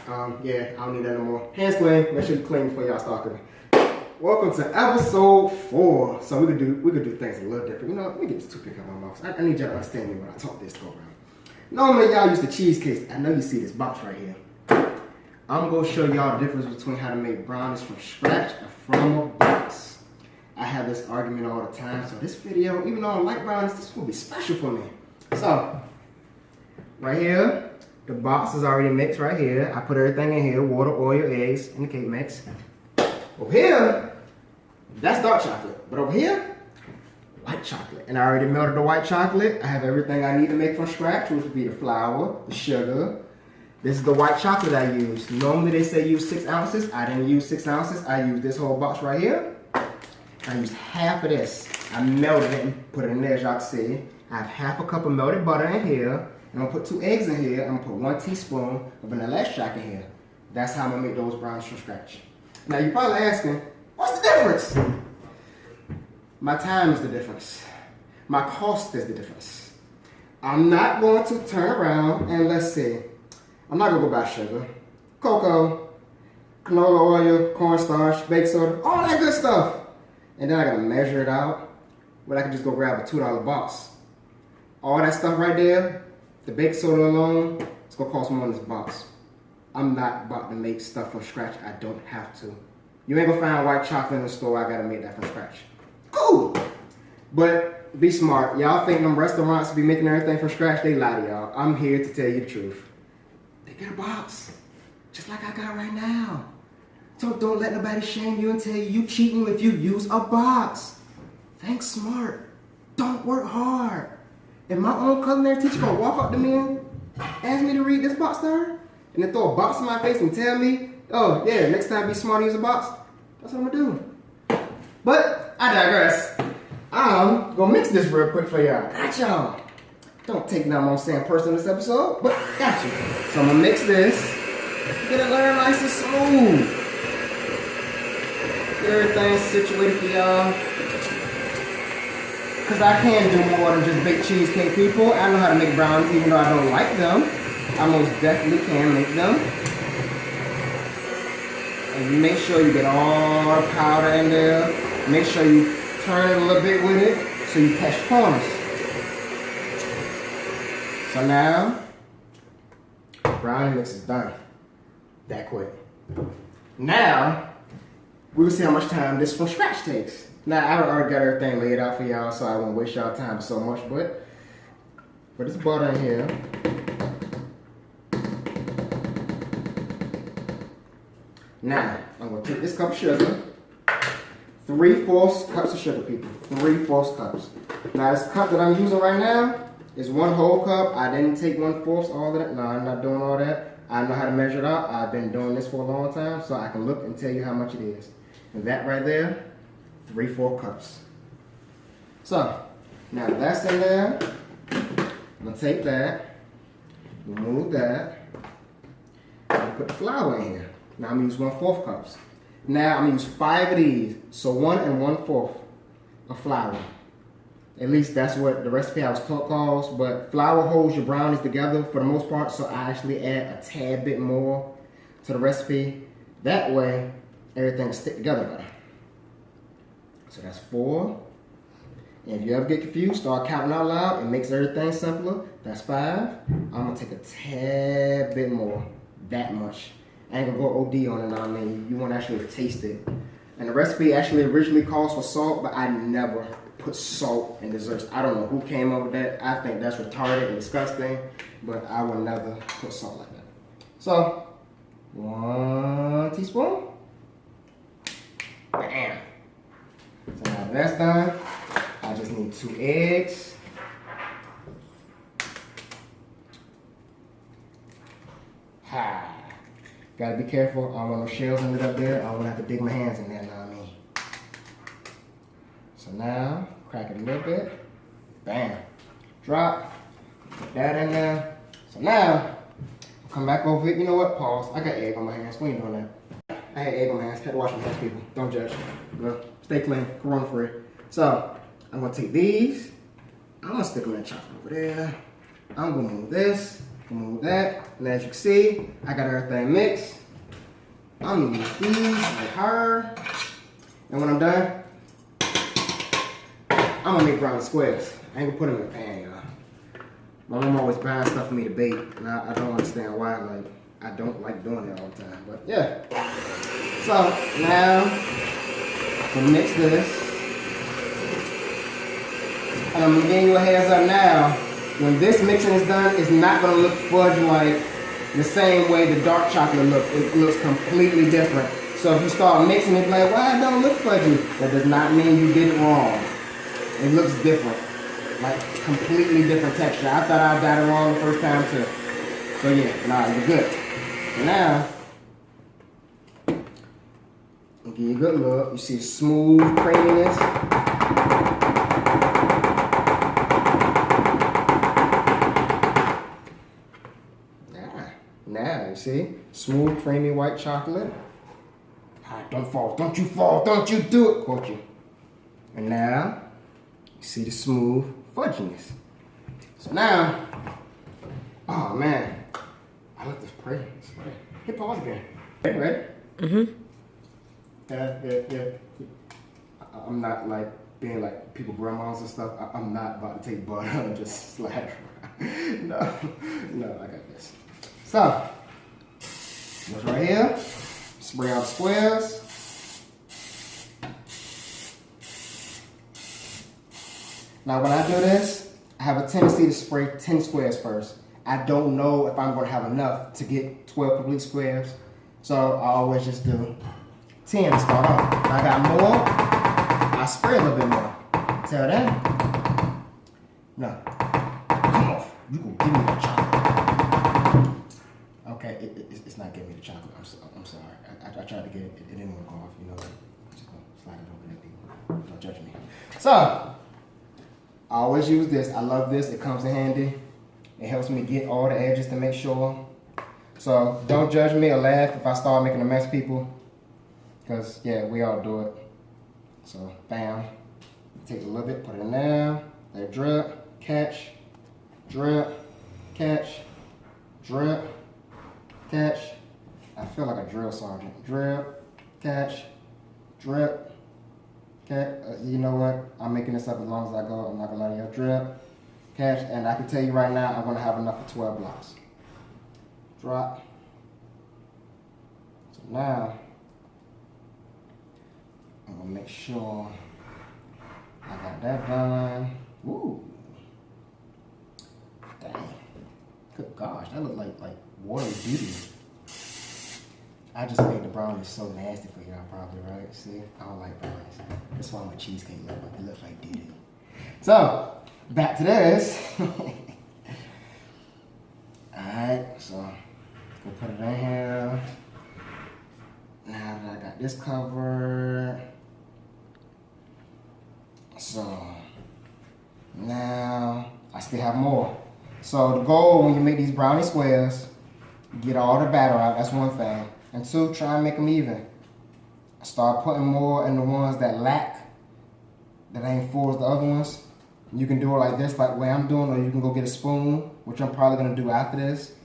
Yeah, I don't need that no more. Hands clean. Make sure you clean before y'all start cooking. Welcome to episode 4. So we could do things a little different. You know, let me get this toothpick out of my mouth. I need y'all to understand me when I talk this go around. Normally y'all use the cheesecakes. I know you see this box right here. I'm gonna show y'all the difference between how to make brownies from scratch and from a box. I have this argument all the time, so this video, even though I don't like brownies, this will be special for me. So, right here, the box is already mixed right here. I put everything in here, water, oil, eggs, and the cake mix. Over here, that's dark chocolate. But over here, white chocolate. And I already melted the white chocolate. I have everything I need to make from scratch, which would be the flour, the sugar. This is the white chocolate I use. Normally they say use 6 ounces. I didn't use 6 ounces. I used this whole box right here. I used half of this. I melted it and put it in there as y'all can see. I have half a cup of melted butter in here. I'm gonna put 2 eggs in here. I'm gonna put 1 teaspoon of vanilla extract in here. That's how I'm gonna make those brownies from scratch. Now you're probably asking, what's the difference? My time is the difference. My cost is the difference. I'm not going to turn around and let's see. I'm not gonna go buy sugar, cocoa, canola oil, cornstarch, baking soda, all that good stuff. And then I gotta measure it out. But I can just go grab a $2 box. All that stuff right there, the baking soda alone, it's gonna cost more than this box. I'm not about to make stuff from scratch. I don't have to. You ain't gonna find white chocolate in the store. I gotta make that from scratch. Cool. But be smart. Y'all think them restaurants be making everything from scratch? They lie to y'all. I'm here to tell you the truth. They get a box, just like I got right now. So don't let nobody shame you and tell you cheating if you use a box. Think smart. Don't work hard. If my own culinary teacher gonna walk up to me and ask me to read this box to her, and then throw a box in my face and tell me, oh yeah, next time be smart and use a box, that's what I'm gonna do. But I digress. I'm gonna mix this real quick for y'all. Got y'all. Don't take nothing I'm saying personal in this episode, but got you. So I'm gonna mix this. Get it learn nice and smooth. Get everything situated for y'all. Cause I can do more than just bake cheesecake, people. I know how to make brownies even though I don't like them. I most definitely can make them. And make sure you get all the powder in there. Make sure you turn it a little bit with it so you catch corners. So now, brownie mix is done. That quick. Now, we'll see how much time this from scratch takes. Now, I already got everything laid out for y'all, so I won't waste y'all time so much, but this butter in here. Now, I'm gonna take this cup of sugar, 3/4 cups of sugar, people, 3/4 cups. Now, this cup that I'm using right now is 1 whole cup. I didn't take 1/4 all of that. No, I'm not doing all that. I know how to measure it out. I've been doing this for a long time, so I can look and tell you how much it is. And that right there, 3/4 cups. So, now that that's in there, I'm gonna take that, remove that, and put the flour in here. Now I'm gonna use 1/4 cups. Now I'm gonna use 5 of these, so 1 1/4 of flour. At least that's what the recipe I was taught calls, but flour holds your brownies together for the most part, so I actually add a tad bit more to the recipe. That way, everything will stick together better. So that's 4. And if you ever get confused, start counting out loud. It makes everything simpler. That's 5. I'm gonna take a tad bit more, that much. I ain't gonna go OD on it, I mean, you want to actually taste it. And the recipe actually originally calls for salt, but I never put salt in desserts. I don't know who came up with that. I think that's retarded and disgusting, but I will never put salt like that. So, 1 teaspoon. Bam. So now that's done. I just need 2 eggs. Ha. Gotta be careful. I don't want no shells in it up there. I don't want to have to dig my hands in there, know what I mean? So now, crack it a little bit. Bam. Drop. Put that in there. So now, come back over it. You know what? Pause. I got egg on my hands. We ain't doing that. I had egg on my hands. Had to wash my hands, people. Don't judge. Well, stay clean. Corona free. So, I'm going to take these. I'm going to stick them in the chocolate over there. I'm going to move this. Remove that. And as you can see, I got everything mixed. I'm gonna use these like her. And when I'm done, I'm gonna make brownie squares. I ain't gonna put them in the pan, y'all. My mom always buying stuff for me to bake, and I don't understand why. Like, I don't like doing it all the time, but yeah. So now we'll mix this. And I'm giving you a heads up now. When this mixing is done, it's not gonna look fudge like the same way the dark chocolate looks. It looks completely different. So if you start mixing it like, why it don't look fudgy? That does not mean you did it wrong. It looks different. Like completely different texture. I thought I got it wrong the first time too. So yeah, nah, you're good. So now, I'll give you a good look. You see smooth creaminess. Now, you see, smooth, creamy white chocolate. All right, don't fall, don't you fall, don't you do it, quote you. And now, you see the smooth fudginess. So now, oh man, I like this spray. Hit pause again. Okay, ready? Mm-hmm. Yeah. I'm not like being like people grandmas and stuff. I'm not about to take butter and just slap. No, I got this. So, this right here, spray out the squares. Now when I do this, I have a tendency to spray 10 squares first. I don't know if I'm going to have enough to get 12 complete squares. So I always just do 10 to start off. If I got more, I spray a little bit more. Tell that. No. Come off. You gonna give me that chocolate. Okay, it's not giving me the chocolate. I'm sorry. I tried to get it. It didn't want to go off. You know what? I'm just going to slide it over there, people. Don't judge me. So, I always use this. I love this. It comes in handy. It helps me get all the edges to make sure. So, don't judge me or laugh if I start making a mess, people. Because, yeah, we all do it. So, bam. Take a little bit, put it in there. Let it drip, catch, drip, catch, drip, catch. I feel like a drill sergeant. Drip, catch, drip, catch. You know what? I'm making this up as long as I go. I'm not gonna lie to you. Drip, catch, and I can tell you right now, I'm gonna have enough for 12 blocks. Drop. So now, I'm gonna make sure I got that done. Ooh. Dang. Good gosh, that looked like watery beauty. I just made the brownies so nasty for y'all probably, right? See, I don't like brownies. That's why my cheesecake look like it looks like doo-doo. So, back to this. Alright, so we'll put it in here. Now that I got this covered. So, now I still have more. So the goal when you make these brownie squares, get all the batter out, that's one thing. And two, try and make them even. Start putting more in the ones that lack, that ain't full as the other ones. You can do it like this, like the way I'm doing, or you can go get a spoon, which I'm probably gonna do after this.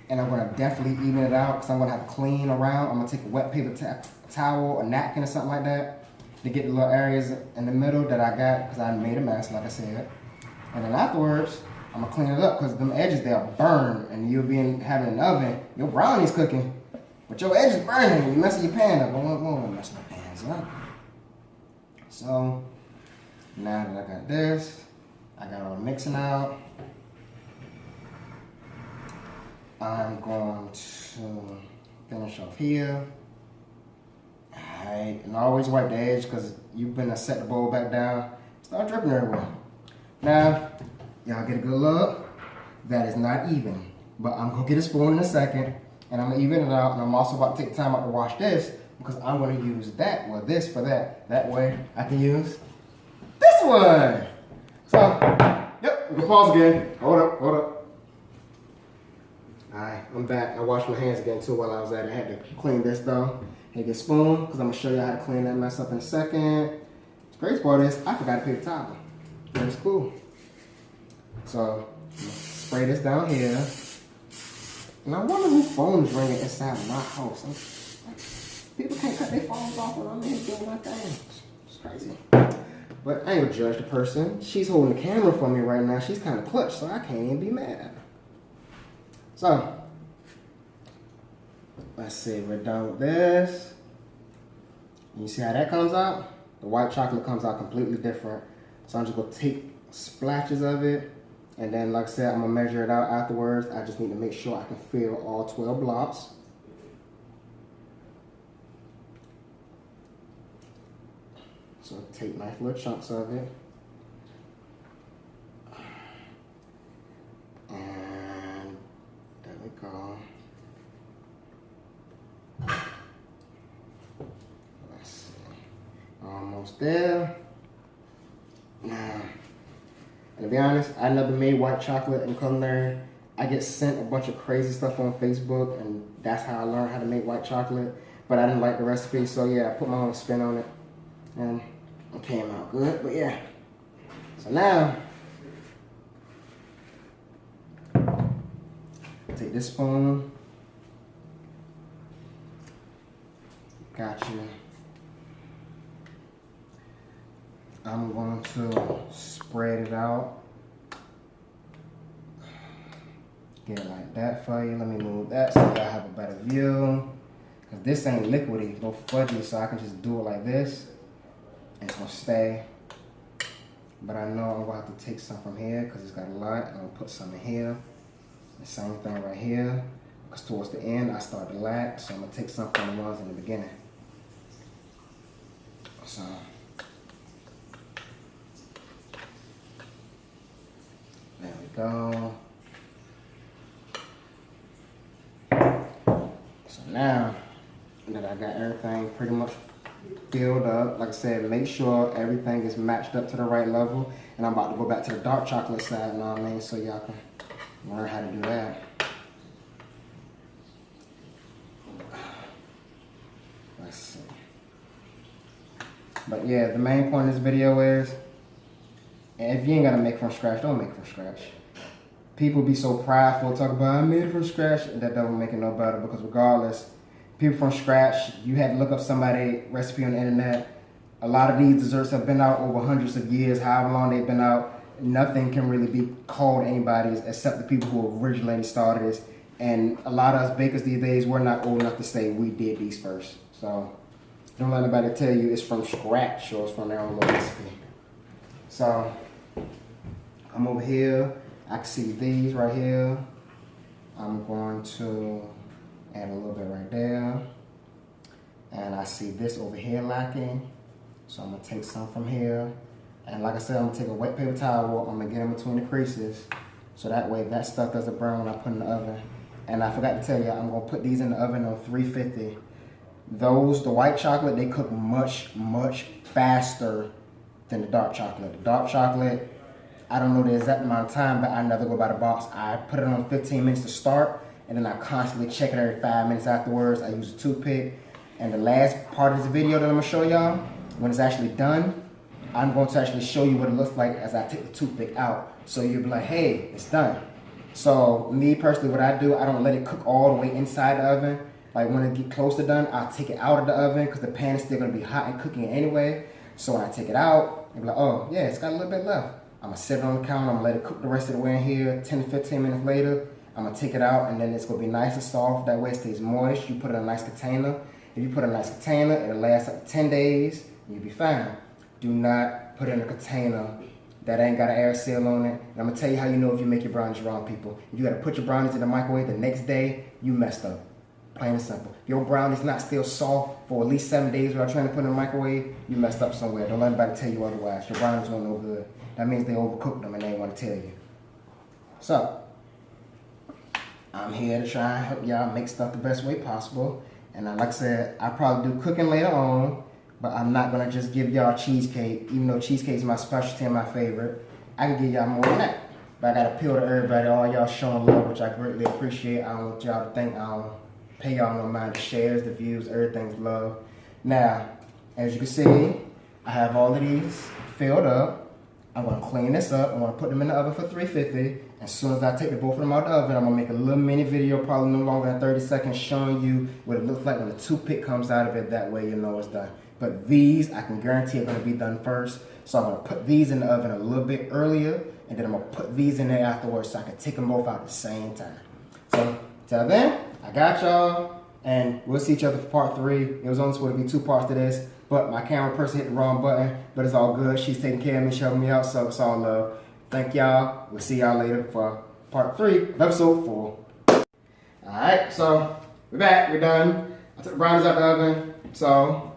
And I'm gonna definitely even it out, because I'm gonna have to clean around. I'm gonna take a wet paper towel, a napkin or something like that, to get the little areas in the middle that I got, because I made a mess, like I said. And then afterwards, I'm gonna clean it up, because them edges, they'll burn, and you'll be having an oven, your brownie's cooking, but your edge is burning, and you're messing your pan up. I don't want to mess my pans up. So, now that I got this, I got all the mixing out, I'm going to finish off here. Alright, and always wipe the edge, because you've been to set the bowl back down. Start dripping everywhere. Now, y'all get a good look. That is not even. But I'm going to get a spoon in a second, and I'm going to even it out, and I'm also about to take time out to wash this, because I'm going to use that, or this for that. That way, I can use this one. So, yep, we can pause again. Hold up. Alright, I'm back. I washed my hands again, too, while I was at it. I had to clean this, though. Take a spoon, because I'm going to show you how to clean that mess up in a second. The great part is, I forgot to pick a towel. That is cool. So, spray this down here. And I wonder who phone is ringing inside of my house. People can't cut their phones off when I'm in here doing my thing. It's crazy. But I ain't gonna judge the person. She's holding the camera for me right now. She's kind of clutch, so I can't even be mad at her. So, let's see. We're done with this. You see how that comes out? The white chocolate comes out completely different. So I'm just gonna take splashes of it. And then, like I said, I'm gonna measure it out afterwards. I just need to make sure I can fill all 12 blocks. So take nice little chunks of it. And there we go. Let's see. Almost there. Now, and to be honest, I never made white chocolate and culinary. I get sent a bunch of crazy stuff on Facebook, and that's how I learned how to make white chocolate. But I didn't like the recipe, so yeah, I put my own spin on it, and it came out good. But yeah, so now take this spoon, gotcha. I'm going to spread it out. Get it like that for you. Let me move that so y'all have a better view. Cause this ain't liquidy, no fudgy, so I can just do it like this. And it's gonna stay. But I know I'm gonna have to take some from here because it's got a lot. I'm gonna put some in here. The same thing right here. Because towards the end, I start to lack. So I'm gonna take some from the ones in the beginning. So. There we go. So now that I got everything pretty much filled up, like I said, make sure everything is matched up to the right level. And I'm about to go back to the dark chocolate side, you know what I mean? So y'all can learn how to do that. Let's see. But yeah, the main point of this video is, if you ain't gotta make from scratch, don't make from scratch. People be so prideful, talk about I made it from scratch, and that doesn't make it no better, because regardless, people from scratch, you had to look up somebody's recipe on the internet. A lot of these desserts have been out over hundreds of years, however long they've been out. Nothing can really be called anybody's except the people who originally started this. And a lot of us bakers these days, we're not old enough to say we did these first. So don't let anybody tell you it's from scratch or it's from their own little recipe. So I'm over here. I can see these right here. I'm going to add a little bit right there. And I see this over here lacking. So I'm gonna take some from here. And like I said, I'm gonna take a wet paper towel. I'm gonna get in between the creases. So that way that stuff doesn't burn when I put it in the oven. And I forgot to tell you, I'm gonna put these in the oven on 350. The white chocolate, they cook much, much faster than the dark chocolate. The dark chocolate, I don't know the exact amount of time, but I never go by the box. I put it on 15 minutes to start, and then I constantly check it every 5 minutes afterwards. I use a toothpick. And the last part of this video that I'm gonna show y'all, when it's actually done, I'm going to actually show you what it looks like as I take the toothpick out. So you'll be like, hey, it's done. So me personally, what I do, I don't let it cook all the way inside the oven. Like when it get close to done, I'll take it out of the oven because the pan is still gonna be hot and cooking anyway. So when I take it out, you'll be like, oh yeah, it's got a little bit left. I'm gonna set it on the counter, I'm gonna let it cook the rest of the way in here. 10 to 15 minutes later, I'm gonna take it out, and then it's gonna be nice and soft. That way it stays moist. You put it in a nice container. If you put it in a nice container, it'll last up to 10 days, and you'll be fine. Do not put it in a container that ain't got an air seal on it. And I'm gonna tell you how you know if you make your brownies wrong, people. If you gotta put your brownies in the microwave the next day, you messed up. Plain and simple. If your brownie's not still soft for at least 7 days without trying to put it in the microwave, you messed up somewhere. Don't let anybody tell you otherwise. Your brownies weren't no good. That means they overcooked them and they ain't want to tell you. So, I'm here to try and help y'all make stuff the best way possible. And like I said, I'll probably do cooking later on, but I'm not gonna just give y'all cheesecake, even though cheesecake is my specialty and my favorite. I can give y'all more than that. But I gotta appeal to everybody, all y'all showing love, which I greatly appreciate. I don't want y'all to think I don't pay y'all no mind. The shares, the views, everything's love. Now, as you can see, I have all of these filled up. I'm gonna clean this up. I'm gonna put them in the oven for 350. As soon as I take the both of them out of the oven, I'm gonna make a little mini video, probably no longer than 30 seconds, showing you what it looks like when the toothpick comes out of it. That way you know it's done. But these, I can guarantee are gonna be done first. So I'm gonna put these in the oven a little bit earlier, and then I'm gonna put these in there afterwards so I can take them both out at the same time. So till then, I got y'all, and we'll see each other for part 3. It was only supposed to be 2 parts to this, but my camera person hit the wrong button, but it's all good. She's taking care of me, helping me out, so it's all love. Thank y'all. We'll see y'all later for part 3 of episode 4. Alright, so we're back, we're done. I took the brownies out the oven, so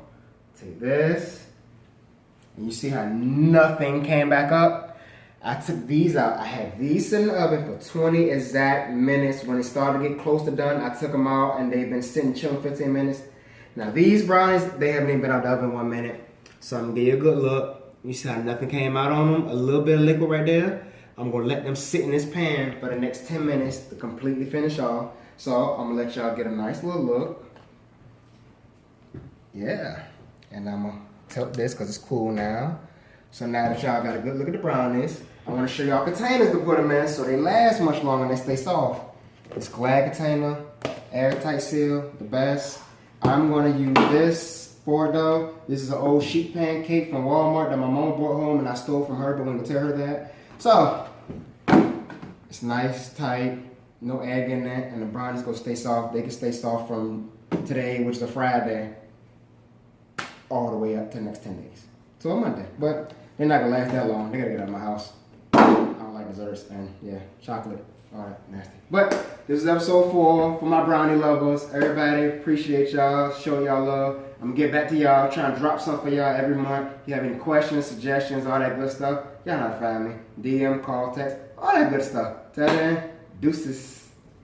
take this, and you see how nothing came back up? I took these out. I had these in the oven for 20 exact minutes. When it started to get close to done, I took them out, and they've been sitting chilling 15 minutes. Now these brownies, they haven't even been out the oven 1 minute. So I'm gonna give you a good look. You see how nothing came out on them? A little bit of liquid right there. I'm gonna let them sit in this pan for the next 10 minutes to completely finish off. So I'm gonna let y'all get a nice little look. Yeah, and I'm gonna tilt this because it's cool now. So now that y'all got a good look at the brownies, I wanna show y'all containers to put them in so they last much longer and they stay soft. This Glad container, airtight seal, the best. I'm gonna use this for dough. This is an old sheet pan cake from Walmart that my mom brought home and I stole from her, but I'm gonna tell her that. So, it's nice, tight, no egg in there, and the brownies gonna stay soft. They can stay soft from today, which is a Friday, all the way up to the next 10 days. So a Monday, but they're not gonna last that long. They gotta get out of my house. I don't like desserts, and yeah, chocolate, all that nasty. But this is episode 4 for my brownie lovers. Everybody, appreciate y'all, show y'all love. I'm gonna get back to y'all, trying to drop something for y'all every month. If you have any questions, suggestions, all that good stuff, y'all know how to find me. DM, call, text, all that good stuff. Till then, deuces.